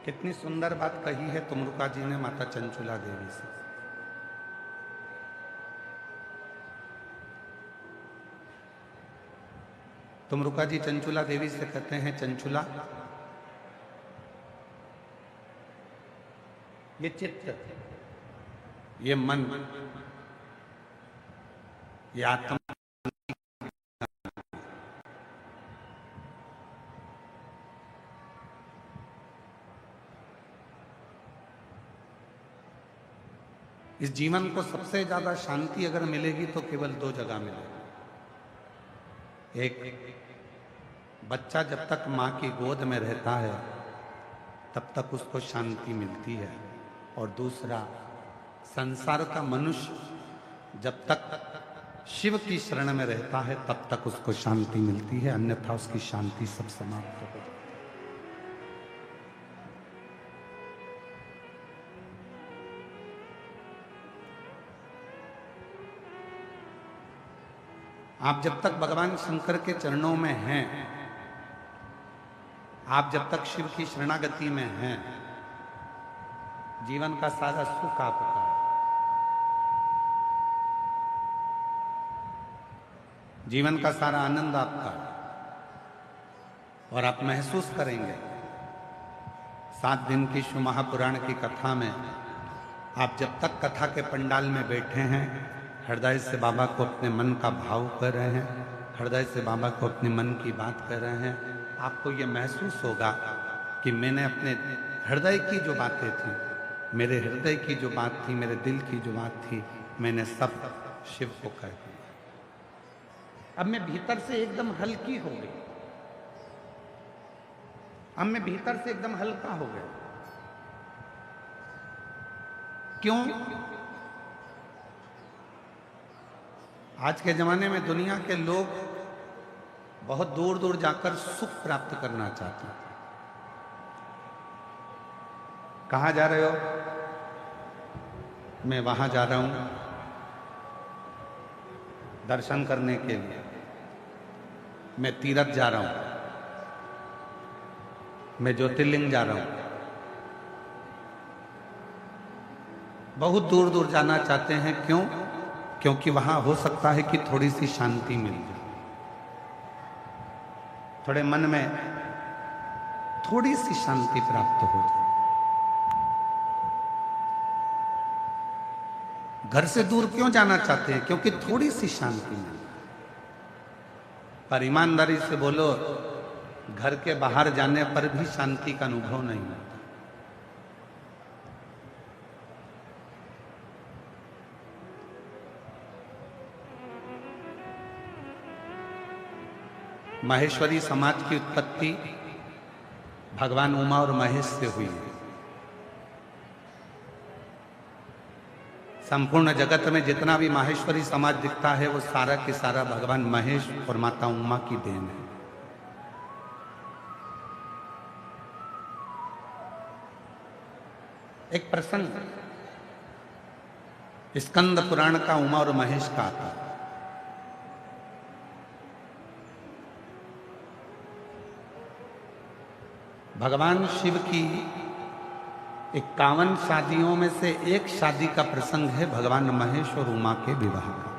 कितनी सुंदर बात कही है तुमरुका जी ने माता चंचुला देवी से। तुमरुका जी चंचुला देवी से कहते हैं, चंचुला ये चित्त, ये मन, ये आत्मा इस जीवन को सबसे ज्यादा शांति अगर मिलेगी तो केवल दो जगह मिलेगी। एक, बच्चा जब तक मां की गोद में रहता है तब तक उसको शांति मिलती है, और दूसरा, संसार का मनुष्य जब तक शिव की शरण में रहता है तब तक उसको शांति मिलती है, अन्यथा उसकी शांति सब समाप्त हो जाती है। आप जब तक भगवान शंकर के चरणों में हैं, आप जब तक शिव की शरणागति में हैं, जीवन का सारा सुख आपका है, जीवन का सारा आनंद आपका है। और आप महसूस करेंगे 7 दिन की शिव महापुराण की कथा में, आप जब तक कथा के पंडाल में बैठे हैं, हृदय से बाबा को अपने मन का भाव कर रहे हैं, हृदय से बाबा को अपने मन की बात कर रहे हैं, आपको ये महसूस होगा कि मैंने अपने हृदय की जो बातें थी, मेरे हृदय की जो बात थी, मेरे दिल की जो बात थी, मैंने सब शिव को कह दिया। अब मैं भीतर से एकदम हल्की हो गई, अब मैं भीतर से एकदम हल्का हो गया। क्यों? आज के जमाने में दुनिया के लोग बहुत दूर दूर जाकर सुख प्राप्त करना चाहते हैं। कहाँ जा रहे हो? मैं वहां जा रहा हूं दर्शन करने के लिए, मैं तीर्थ जा रहा हूं, मैं ज्योतिर्लिंग जा रहा हूं। बहुत दूर दूर जाना चाहते हैं। क्यों? क्योंकि वहां हो सकता है कि थोड़ी सी शांति मिल जाए, थोड़े मन में थोड़ी सी शांति प्राप्त हो जाए। घर से दूर क्यों जाना चाहते हैं? क्योंकि थोड़ी सी शांति मिल जाए। पर ईमानदारी से बोलो, घर के बाहर जाने पर भी शांति का अनुभव नहीं होता। माहेश्वरी समाज की उत्पत्ति भगवान उमा और महेश से हुई है। संपूर्ण जगत में जितना भी माहेश्वरी समाज दिखता है वो सारा के सारा भगवान महेश और माता उमा की देन है। एक प्रसंग स्कंद पुराण का उमा और महेश का आता है। भगवान शिव की 51 शादियों में से एक शादी का प्रसंग है भगवान महेश और उमा के विवाह का।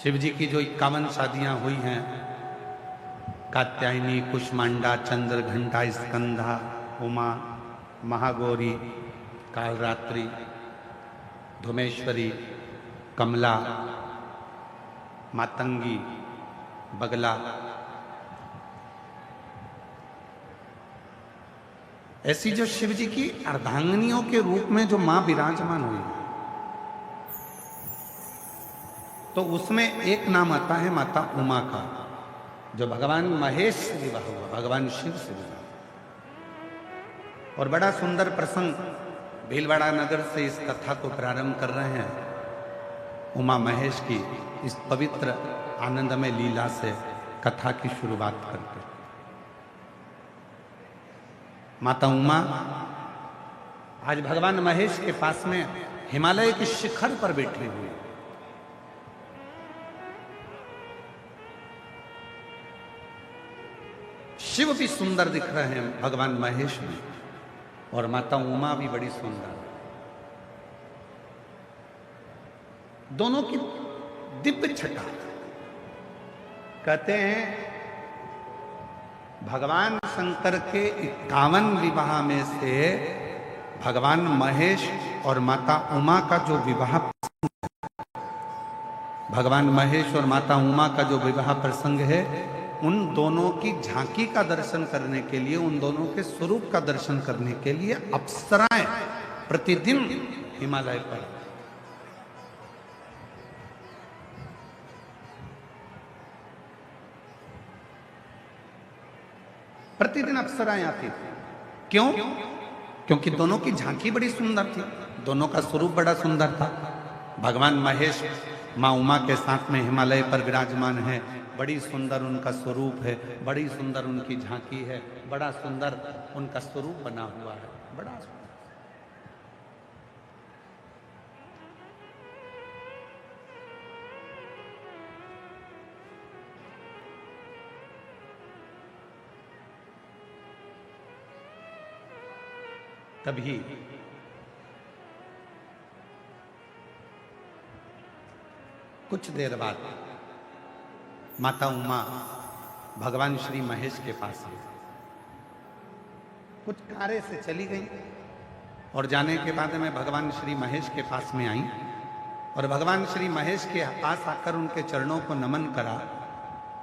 शिव जी की जो 51 शादियां हुई हैं, कात्यायनी, कुष्मांडा, चंद्र घंटा, स्कंधा, उमा, महागौरी, कालरात्रि, धुमेश्वरी, कमला, मातंगी, बगला, ऐसी जो शिव जी की अर्धांगिनियों के रूप में जो मां विराजमान हुई, तो उसमें एक नाम आता है माता उमा का, जो भगवान महेश से विवाह हुआ, भगवान शिव से विवाह। और बड़ा सुंदर प्रसंग भीलवाड़ा नगर से इस कथा को प्रारंभ कर रहे हैं। उमा महेश की इस पवित्र आनंदमय लीला से कथा की शुरुआत करते हैं। माता उमा आज भगवान महेश के पास में हिमालय के शिखर पर बैठी हुई। शिव भी सुंदर दिख रहे हैं, भगवान महेश भी, और माता उमा भी बड़ी सुंदर। दोनों की दिव्य छटा। कहते हैं भगवान शंकर के 51 विवाह में से भगवान महेश और माता उमा का जो विवाह, भगवान महेश और माता उमा का जो विवाह प्रसंग है, उन दोनों की झांकी का दर्शन करने के लिए, उन दोनों के स्वरूप का दर्शन करने के लिए अप्सराएं प्रतिदिन हिमालय पर, प्रतिदिन अप्सराएं आती थी। क्यों? क्योंकि दोनों की झांकी बड़ी सुंदर थी, दोनों का स्वरूप बड़ा सुंदर था। भगवान महेश माँ उमा के साथ में हिमालय पर विराजमान है, बड़ी सुंदर उनका स्वरूप है, बड़ी सुंदर उनकी झांकी है, बड़ा सुंदर उनका स्वरूप बना हुआ है, बड़ा सुंदर। तभी कुछ देर बाद माता उमा भगवान श्री महेश के पास आई, कुछ कार्य से चली गई, और जाने के बाद में भगवान श्री महेश के पास में आई और भगवान श्री महेश के पास आकर उनके चरणों को नमन करा,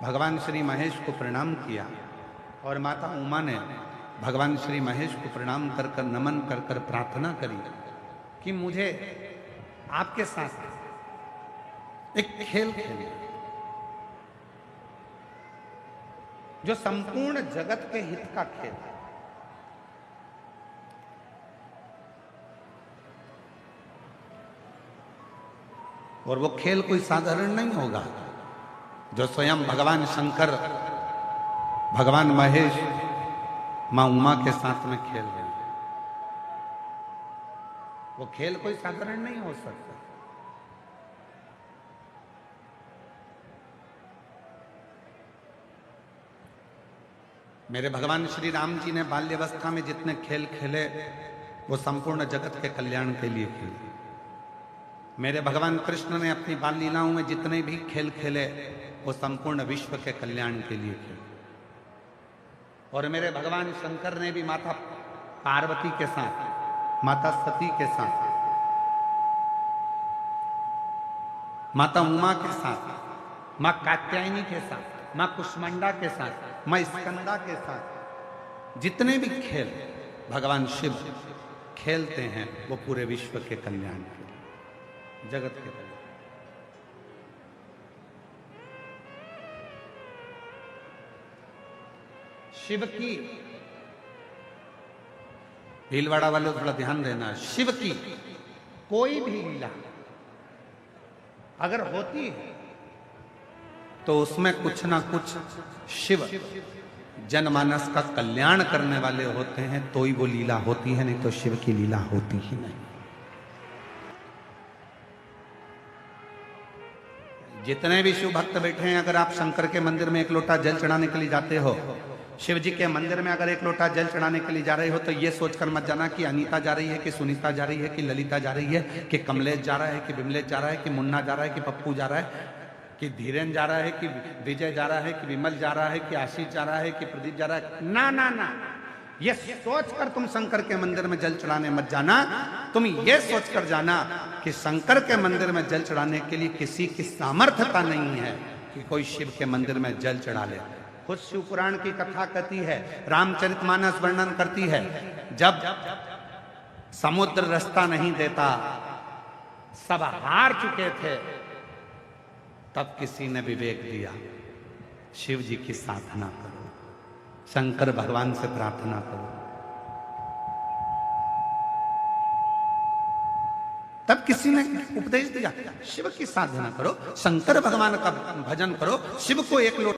भगवान श्री महेश को प्रणाम किया, और माता उमा ने भगवान श्री महेश को प्रणाम कर कर, नमन कर कर प्रार्थना करी कि मुझे आपके साथ एक खेल खेलना, जो संपूर्ण जगत के हित का खेल है। और वो खेल कोई साधारण नहीं होगा, जो स्वयं भगवान शंकर, भगवान महेश मां उमा के साथ में खेल रहे हैं। वो खेल कोई साधारण नहीं हो सकता। मेरे भगवान श्री राम जी ने बाल्यावस्था में जितने खेल खेले, वो संपूर्ण जगत के कल्याण के लिए खेले। मेरे भगवान कृष्ण ने अपनी बाल लीलाओं में जितने भी खेल खेले, वो संपूर्ण विश्व के कल्याण के लिए खेले। और मेरे भगवान शंकर ने भी माता पार्वती के साथ, माता सती के साथ, माता उमा के साथ, मां कात्यायनी के साथ, मां कुष्मांडा के साथ, मां स्कंदा के साथ जितने भी खेल भगवान शिव खेलते हैं, वो पूरे विश्व के कल्याण के लिए, जगत के कल्याण। शिव की, भीलवाड़ा वाले थोड़ा ध्यान देना, शिव की कोई भी लीला अगर होती है तो उसमें कुछ ना कुछ शिव जनमानस का कल्याण करने वाले होते हैं, तो ही वो लीला होती है, नहीं तो शिव की लीला होती ही नहीं। जितने भी शिव भक्त बैठे हैं, अगर आप शंकर के मंदिर में एक लोटा जल चढ़ाने के लिए जाते हो, शिव जी के मंदिर में अगर एक लोटा जल चढ़ाने के लिए जा रहे हो, तो ये सोचकर मत जाना कि अनीता जा रही है, कि सुनीता जा रही है, कि ललिता जा रही है, कि कमलेश जा रहा है, कि विमलेश जा रहा है, कि मुन्ना जा रहा है, कि पप्पू जा रहा है, कि धीरेन जा रहा है, कि विजय जा रहा है, कि विमल जा रहा है, कि आशीष जा रहा है, कि प्रदीप जा रहा है। ना ना ना, ये सोचकर तुम शंकर के मंदिर में जल चढ़ाने मत जाना। तुम ये सोचकर जाना कि शंकर के मंदिर में जल चढ़ाने के लिए किसी की सामर्थ्यता नहीं है कि कोई शिव के मंदिर में जल चढ़ा ले। खुद शिव पुराण की कथा कहती है, रामचरितमानस वर्णन करती है, जब समुद्र रास्ता नहीं देता, सब हार चुके थे, तब किसी ने विवेक दिया, शिव जी की साधना करो, शंकर भगवान से प्रार्थना करो। तब किसी ने उपदेश दिया, शिव की साधना करो, शंकर भगवान का भजन करो, शिव को एक लोटा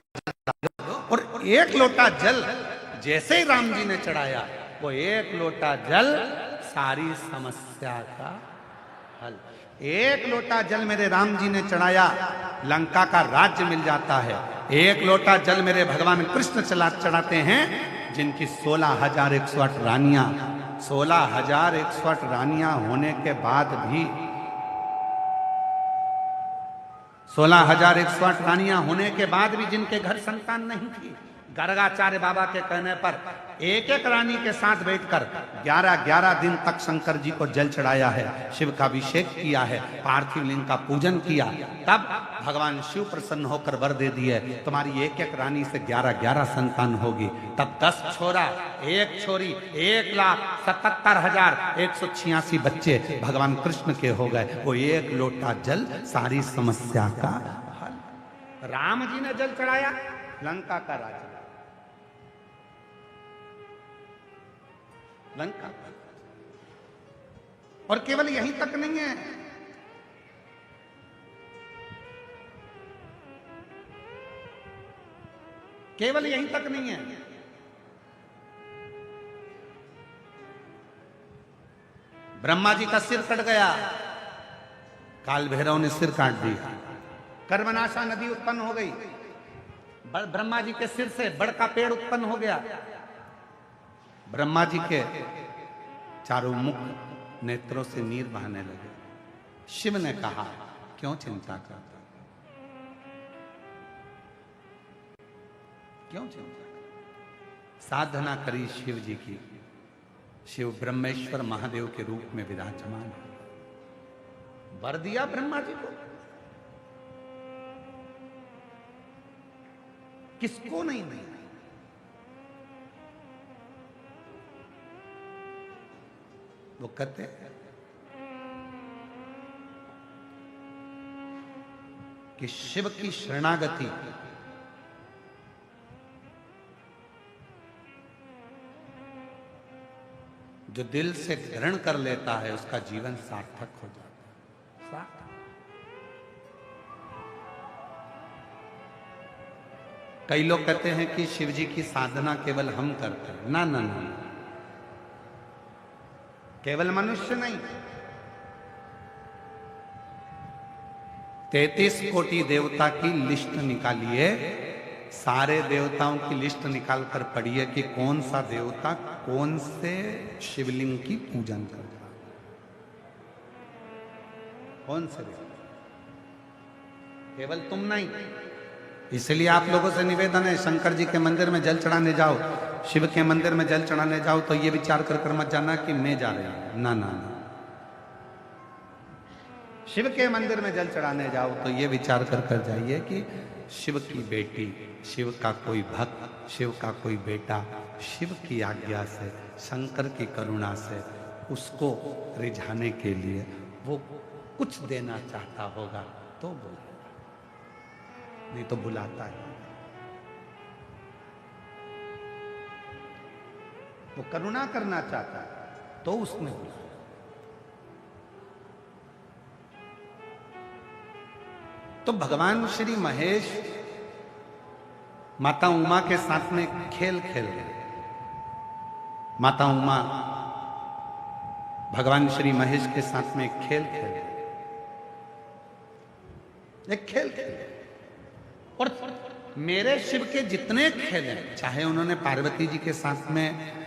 और एक लोटा जल जैसे ही राम जी ने चढ़ाया, वो एक लोटा जल सारी समस्या का हल। एक लोटा जल मेरे राम जी ने चढ़ाया, लंका का राज्य मिल जाता है। एक लोटा जल मेरे भगवान कृष्ण चढ़ाते हैं, जिनकी 16,108 रानियां, 16,108 रानियां होने के बाद भी, 16,108 रानियां होने के बाद भी जिनके घर संतान नहीं थी, गर्गाचार्य बाबा के कहने पर एक एक रानी के साथ बैठकर 11-11 दिन तक शंकर जी को जल चढ़ाया है, शिव का अभिषेक किया है, पार्थिव लिंग का पूजन किया। तब भगवान शिव प्रसन्न होकर वर दे दिए, तुम्हारी एक एक रानी से 11-11 संतान होगी। तब 10 छोरा, एक छोरी, 1,77,186 बच्चे भगवान कृष्ण के हो गए। वो एक लोटा जल सारी समस्या का हल। राम जी ने जल चढ़ाया, लंका का राज्य, लंका। और केवल यहीं तक नहीं है, केवल यहीं तक नहीं है, ब्रह्मा जी का सिर कट गया, काल भैरव ने सिर काट दिया, कर्मनाशा नदी उत्पन्न हो गई, ब्रह्मा जी के सिर से बड़का पेड़ उत्पन्न हो गया, ब्रह्मा जी के चारों मुख नेत्रों से नीर बहने लगे। शिव ने कहा, क्यों चिंता करता, क्यों चिंता करता? साधना करी शिव जी की, शिव ब्रह्मेश्वर महादेव के रूप में विराजमान है। वर दिया ब्रह्मा जी को, किसको नहीं दिया? वो कहते कि शिव की शरणागति जो दिल से ग्रहण कर लेता है, उसका जीवन सार्थक हो जाता है। सार्थक। कई लोग कहते हैं कि शिव जी की साधना केवल हम करते हैं। ना ना ना, केवल मनुष्य नहीं, 33 कोटि देवता की लिस्ट निकालिए, सारे देवताओं की लिस्ट निकालकर पढ़िए कि कौन सा देवता कौन से शिवलिंग की पूजन करता है, कौन से देवता, केवल तुम नहीं। इसलिए आप लोगों से निवेदन है, शंकर जी के मंदिर में जल चढ़ाने जाओ, शिव के मंदिर में जल चढ़ाने जाओ तो ये विचार कर मत जाना कि मैं जा रही हूं। ना ना ना, शिव के मंदिर में जल चढ़ाने जाओ तो ये विचार कर जाइए कि शिव की बेटी, शिव का कोई भक्त, शिव का कोई बेटा, शिव की आज्ञा से, शंकर की करुणा से उसको रिझाने के लिए वो कुछ देना चाहता होगा तो बुलाएगा, नहीं तो बुलाता है। वो करुणा करना चाहता है तो उसने बुलाया। तो भगवान श्री महेश माता उमा के साथ में खेल खेल रहे। माता उमा भगवान श्री महेश के साथ में खेल खेल रहे, एक खेल खेल। और मेरे शिव के जितने खेल हैं, चाहे उन्होंने पार्वती जी के साथ में,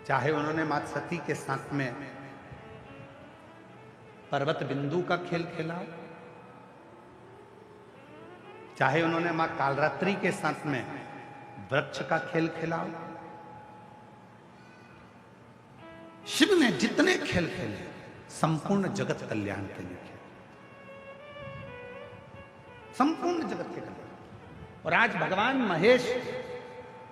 चाहे उन्होंने माता सती के साथ में पर्वत बिंदु का खेल खेला, चाहे उन्होंने मां कालरात्रि के साथ में वृक्ष का खेल खेला, शिव ने जितने खेल खेले संपूर्ण जगत कल्याण के लिए खेले, संपूर्ण जगत के कल्याण। और आज भगवान महेश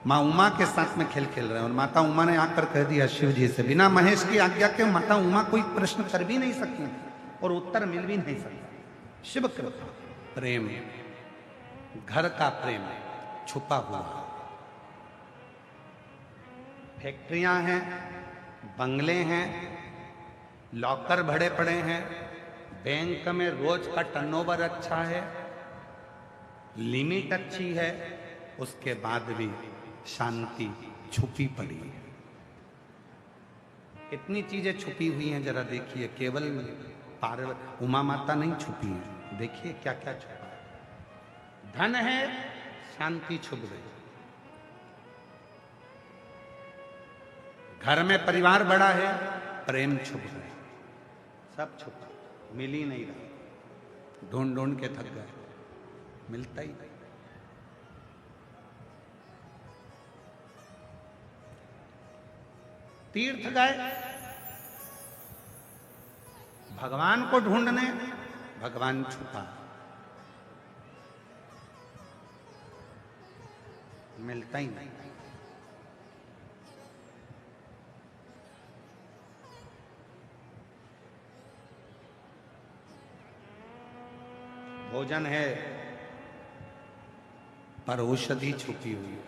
मां उमा के साथ में खेल खेल रहे हैं। और माता उमा ने आकर कह दिया शिव जी से, बिना महेश की आज्ञा के माता उमा कोई प्रश्न कर भी नहीं सकती और उत्तर मिल भी नहीं सकता। शिव कृपा, प्रेम, घर का प्रेम छुपा हुआ, फैक्ट्रियां हैं, बंगले हैं, लॉकर भरे पड़े हैं, बैंक में रोज का टर्नओवर अच्छा है, लिमिट अच्छी है, उसके बाद भी शांति छुपी पड़ी है। इतनी चीजें छुपी हुई हैं, जरा देखिए। केवल पार्वती उमा माता नहीं छुपी है, देखिए क्या क्या छुपा है। धन है, शांति छुप गई। घर में परिवार बड़ा है, प्रेम छुप गए। सब छुपा, मिल ही नहीं रहा। ढूंढ ढूंढ के थक गए, मिलता ही नहीं। तीर्थ गए भगवान को ढूंढने, भगवान छुपा, मिलता ही नहीं। भोजन है पर औषधि छुपी हुई है,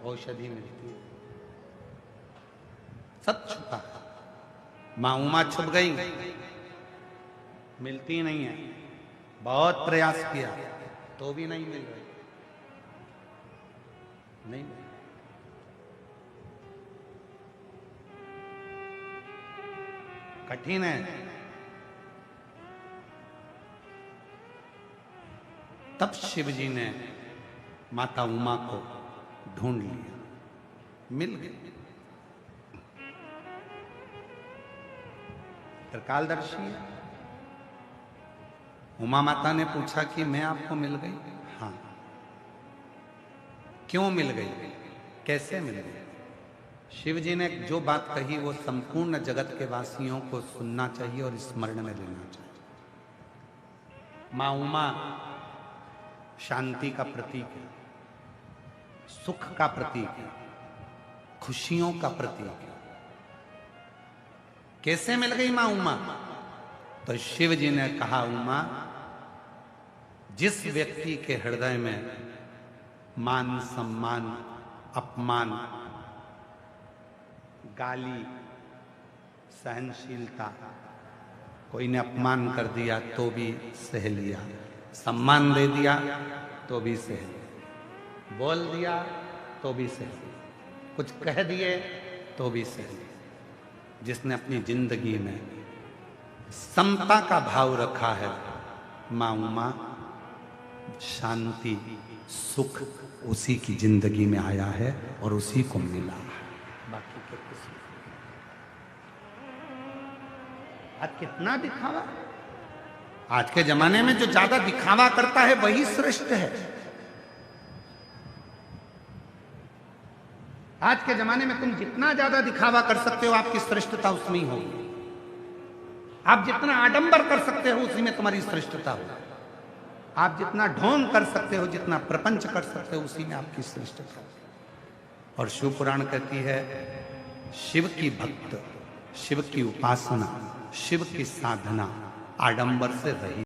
औषधि मिलती है। सब छुपा। मां उमा छुप गई, मिलती नहीं है। बहुत प्रयास किया तो भी नहीं मिल रही, नहीं। कठिन है। तब शिव जी ने माता उमा को ढूंढ लिया, मिल गई। त्रिकालदर्शी है। उमा माता ने पूछा कि मैं आपको मिल गई? हाँ। क्यों मिल गई, कैसे मिल गई? शिव जी ने जो बात कही वो संपूर्ण जगत के वासियों को सुनना चाहिए और स्मरण में लेना चाहिए। मां उमा शांति का प्रतीक है, सुख का प्रतीक है, खुशियों का प्रतीक है। कैसे मिल गई मां उमा? तो शिव जी ने कहा, उमा, जिस व्यक्ति के हृदय में मान सम्मान अपमान गाली सहनशीलता, कोई ने अपमान कर दिया तो भी सह लिया, सम्मान दे दिया तो भी सह लिया, बोल दिया तो भी सह लिया, कुछ कह दिए तो भी सह लिया। जिसने अपनी जिंदगी में समता का भाव रखा है, मां उमा शांति सुख उसी की जिंदगी में आया है और उसी को मिला है, बाकी के किसी। आज कितना दिखावा। आज के जमाने में जो ज्यादा दिखावा करता है वही श्रेष्ठ है। आज के जमाने में तुम जितना ज्यादा दिखावा कर सकते हो, आपकी श्रेष्ठता उसमें ही होगी। आप जितना आडंबर कर सकते हो उसी में तुम्हारी श्रेष्ठता होगी। आप जितना ढोंग कर सकते हो, जितना प्रपंच कर सकते हो, उसी में आपकी श्रेष्ठता होगी। और शिव पुराण कहती है, शिव की भक्त, शिव की उपासना, शिव की साधना आडंबर से रही